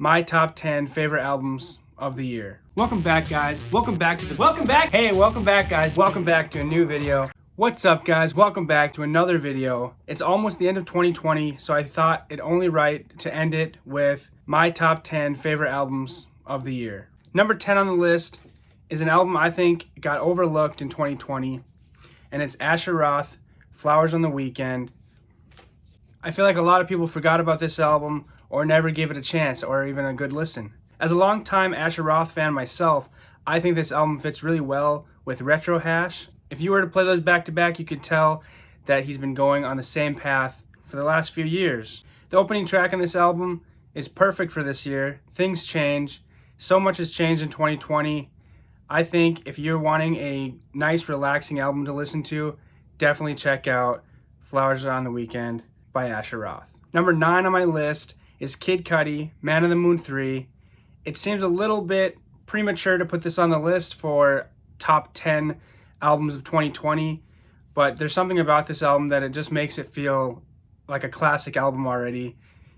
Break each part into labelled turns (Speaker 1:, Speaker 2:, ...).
Speaker 1: my top 10 favorite albums of the year. Welcome back, guys. Welcome back, guys. Welcome back to a new video. What's up, guys? Welcome back to another video. It's almost the end of 2020, so I thought it only right to end it with my top 10 favorite albums of the year. Number 10 on the list is an album I think got overlooked in 2020, and it's Asher Roth, Flowers on the Weekend. I feel like a lot of people forgot about this album or never gave it a chance or even a good listen. As a longtime Asher Roth fan myself, I think this album fits really well with Retro Hash. If you were to play those back to back, you could tell that he's been going on the same path for the last few years. The opening track on this album is perfect for this year. Things change. So much has changed in 2020. I think if you're wanting a nice, relaxing album to listen to, definitely check out Flowers on the Weekend by Asher Roth. Number 9 on my list is Kid Cudi, Man on the Moon 3. It seems a little bit premature to put this on the list for top 10 albums of 2020, but there's something about this album that it just makes it feel like a classic album already.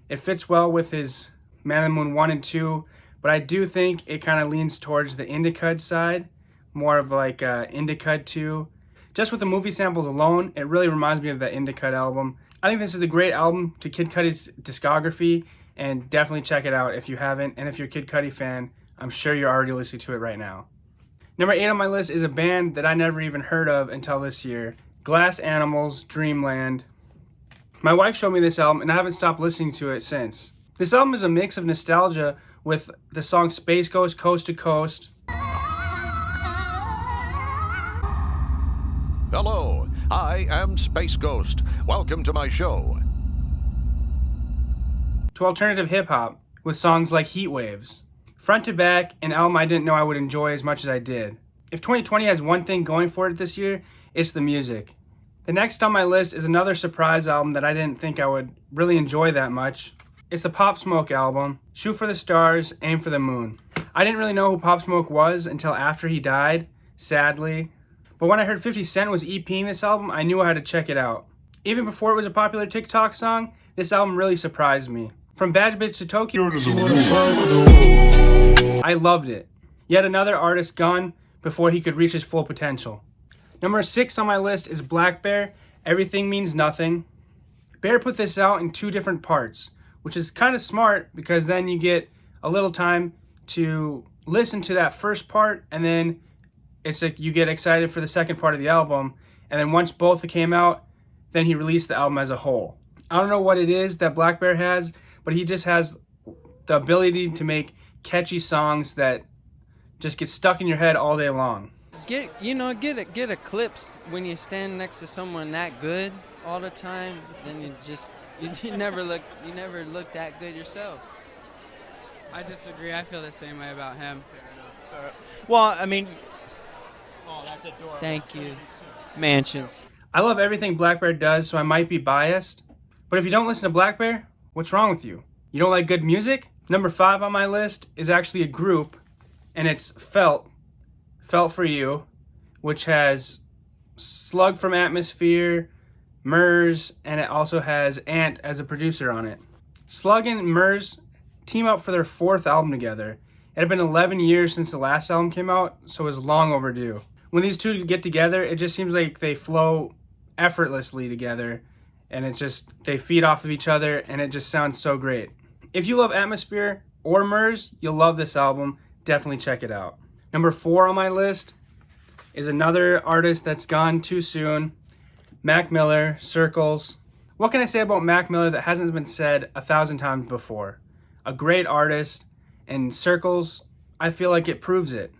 Speaker 1: It fits well with his Man on the Moon 1 and 2, but I do think it kind of leans towards the Indicud side, more of like Indicud 2. Just with the movie samples alone, it really reminds me of that Indicud album. I think this is a great album to Kid Cudi's discography, and definitely check it out if you haven't. And if you're a Kid Cudi fan, I'm sure you're already listening to it right now. Number 8 on my list is a band that I never even heard of until this year, Glass Animals, Dreamland. My wife showed me this album, and I haven't stopped listening to it since. This album is a mix of nostalgia with the song Space Ghost Coast to Coast.
Speaker 2: Hello, I am Space Ghost. Welcome to my show.
Speaker 1: To alternative hip-hop with songs like Heat Waves. Front to back, an album I didn't know I would enjoy as much as I did. If 2020 has one thing going for it this year, it's the music. The next on my list is another surprise album that I didn't think I would really enjoy that much. It's the Pop Smoke album, Shoot for the Stars, Aim for the Moon. I didn't really know who Pop Smoke was until after he died, sadly. But when I heard 50 Cent was EPing this album, I knew I had to check it out. Even before it was a popular TikTok song, this album really surprised me. From Bad Bitch to Tokyo, I loved it. Yet another artist gone before he could reach his full potential. Number 6 on my list is blackbear, Everything Means Nothing. Bear put this out in 2 different parts, which is kind of smart because then you get a little time to listen to that first part, and then it's like you get excited for the second part of the album, and then once both came out, then he released the album as a whole. I don't know what it is that blackbear has, but he just has the ability to make catchy songs that just get stuck in your head all day long.
Speaker 3: Get eclipsed when you stand next to someone that good all the time. Then you never look that good yourself.
Speaker 4: I disagree. I feel the same way about him.
Speaker 5: Well, I mean, oh, that's adorable.
Speaker 3: Thank you. Mansions.
Speaker 1: I love everything blackbear does, so I might be biased. But if you don't listen to blackbear, what's wrong with you? You don't like good music? Number 5 on my list is actually a group, and it's Felt for You, which has Slug from Atmosphere, Murs, and it also has Ant as a producer on it. Slug and Murs team up for their 4th album together. It had been 11 years since the last album came out, so it was long overdue. When these two get together, it just seems like they flow effortlessly together, and they feed off of each other, and it just sounds so great. If you love Atmosphere or Murs, you'll love this album. Definitely check it out. Number 4 on my list is another artist that's gone too soon, Mac Miller, Circles. What can I say about Mac Miller that hasn't been said 1,000 times before? A great artist, and Circles, I feel like it proves it.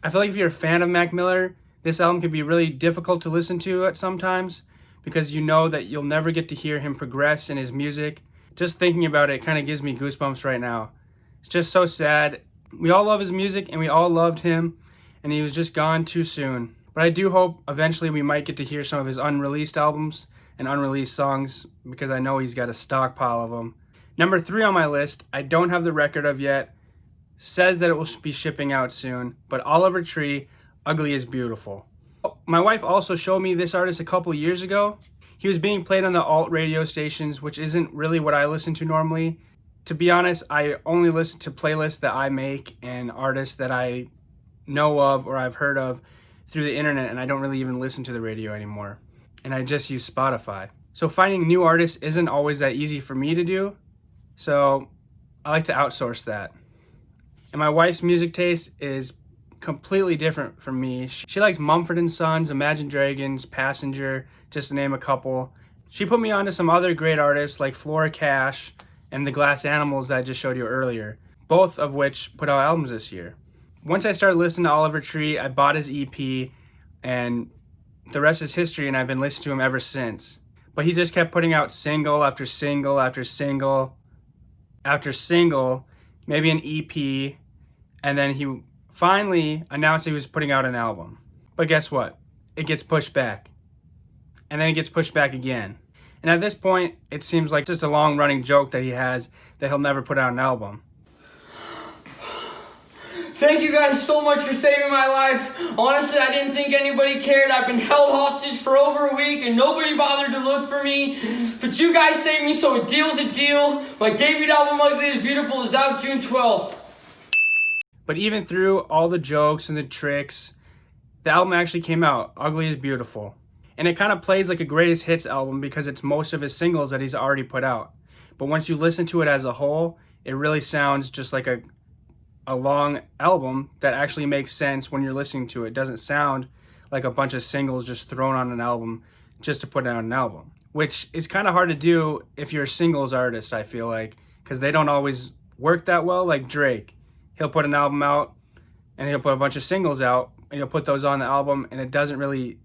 Speaker 1: I feel like if you're a fan of Mac Miller, this album can be really difficult to listen to at sometimes because you know that you'll never get to hear him progress in his music. Just thinking about it kind of gives me goosebumps right now. It's just so sad. We all love his music and we all loved him, and he was just gone too soon. But I do hope eventually we might get to hear some of his unreleased albums and unreleased songs because I know he's got a stockpile of them. Number 3 on my list, I don't have the record of yet, says that it will be shipping out soon, but Oliver Tree, Ugly is Beautiful. My wife also showed me this artist a couple years ago. He was being played on the alt radio stations, which isn't really what I listen to normally. To be honest, I only listen to playlists that I make and artists that I know of or I've heard of through the internet, and I don't really even listen to the radio anymore. And I just use Spotify. So finding new artists isn't always that easy for me to do, so I like to outsource that. And my wife's music taste is completely different from me. She likes Mumford & Sons, Imagine Dragons, Passenger, just to name a couple. She put me onto some other great artists like Flora Cash and the Glass Animals that I just showed you earlier, both of which put out albums this year. Once I started listening to Oliver Tree, I bought his EP, and the rest is history, and I've been listening to him ever since. But he just kept putting out single after single after single after single, maybe an EP, and then he finally announced he was putting out an album. But guess what? It gets pushed back. And then it gets pushed back again. And at this point, it seems like just a long-running joke that he has that he'll never put out an album.
Speaker 6: Thank you guys so much for saving my life. Honestly, I didn't think anybody cared. I've been held hostage for over a week and nobody bothered to look for me. But you guys saved me, so a deal's a deal. My debut album, Ugly is Beautiful, is out June 12th.
Speaker 1: But even through all the jokes and the tricks, the album actually came out, Ugly is Beautiful. And it kind of plays like a greatest hits album because it's most of his singles that he's already put out. But once you listen to it as a whole, it really sounds just like a long album that actually makes sense when you're listening to it. It doesn't sound like a bunch of singles just thrown on an album just to put out an album, which is kind of hard to do if you're a singles artist, I feel like, because they don't always work that well. Like Drake, he'll put an album out and he'll put a bunch of singles out and he'll put those on the album, and it doesn't really,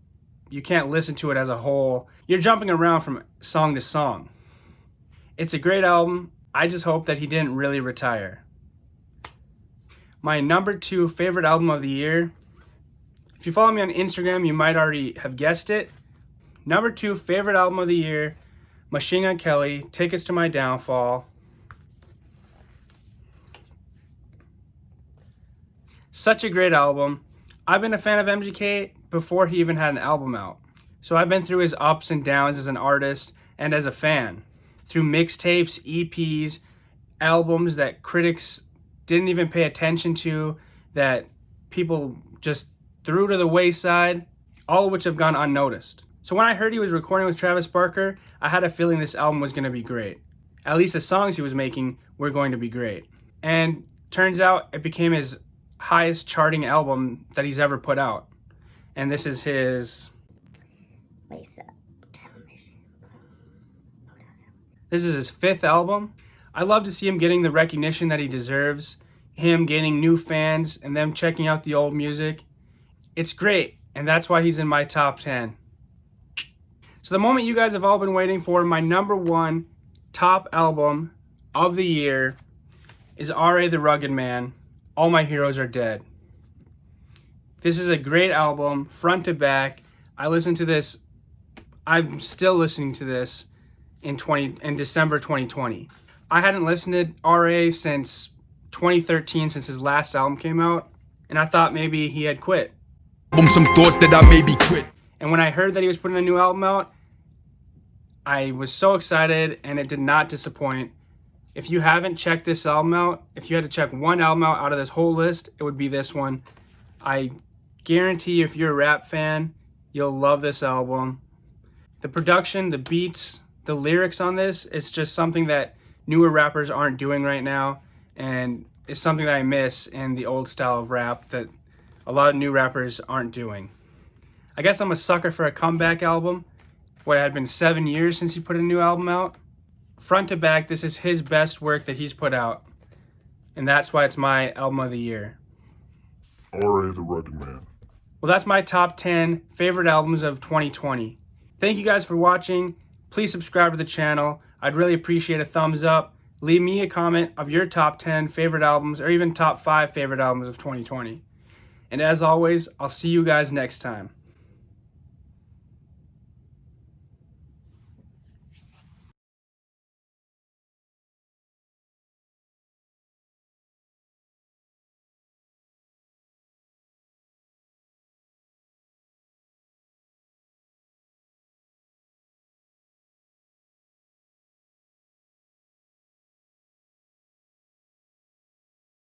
Speaker 1: you can't listen to it as a whole. You're jumping around from song to song. It's a great album. I just hope that he didn't really retire. My number 2 favorite album of the year, if you follow me on Instagram, you might already have guessed it. Number 2 favorite album of the year, Machine Gun Kelly, Tickets to My Downfall. Such a great album. I've been a fan of MGK before he even had an album out. So I've been through his ups and downs as an artist and as a fan. Through mixtapes, EPs, albums that critics didn't even pay attention to, that people just threw to the wayside, all of which have gone unnoticed. So when I heard he was recording with Travis Barker, I had a feeling this album was going to be great. At least the songs he was making were going to be great. And turns out it became his highest charting album that he's ever put out. And this is his... This is his 5th album. I love to see him getting the recognition that he deserves, him gaining new fans and them checking out the old music. It's great, and that's why he's in my top 10. So the moment you guys have all been waiting for, my number 1 top album of the year is R.A. the Rugged Man, All My Heroes Are Dead. This is a great album, front to back. I listened to this, I'm still listening to this in December 2020. I hadn't listened to R.A. since 2013, since his last album came out, and I thought maybe he had quit.
Speaker 7: Some thought that I maybe quit.
Speaker 1: And when I heard that he was putting a new album out, I was so excited, and it did not disappoint. If you haven't checked this album out, if you had to check one album out of this whole list, it would be this one. I guarantee if you're a rap fan, you'll love this album. The production, the beats, the lyrics on this, it's just something that newer rappers aren't doing right now, and it's something that I miss in the old style of rap that a lot of new rappers aren't doing. I guess I'm a sucker for a comeback album. What, it had been 7 years since he put a new album out? Front to back, this is his best work that he's put out, and that's why it's my album of the year.
Speaker 8: R.A. the Rugged Man.
Speaker 1: Well, that's my top 10 favorite albums of 2020. Thank you guys for watching. Please subscribe to the channel. I'd really appreciate a thumbs up. Leave me a comment of your top 10 favorite albums or even top 5 favorite albums of 2020. And as always, I'll see you guys next time.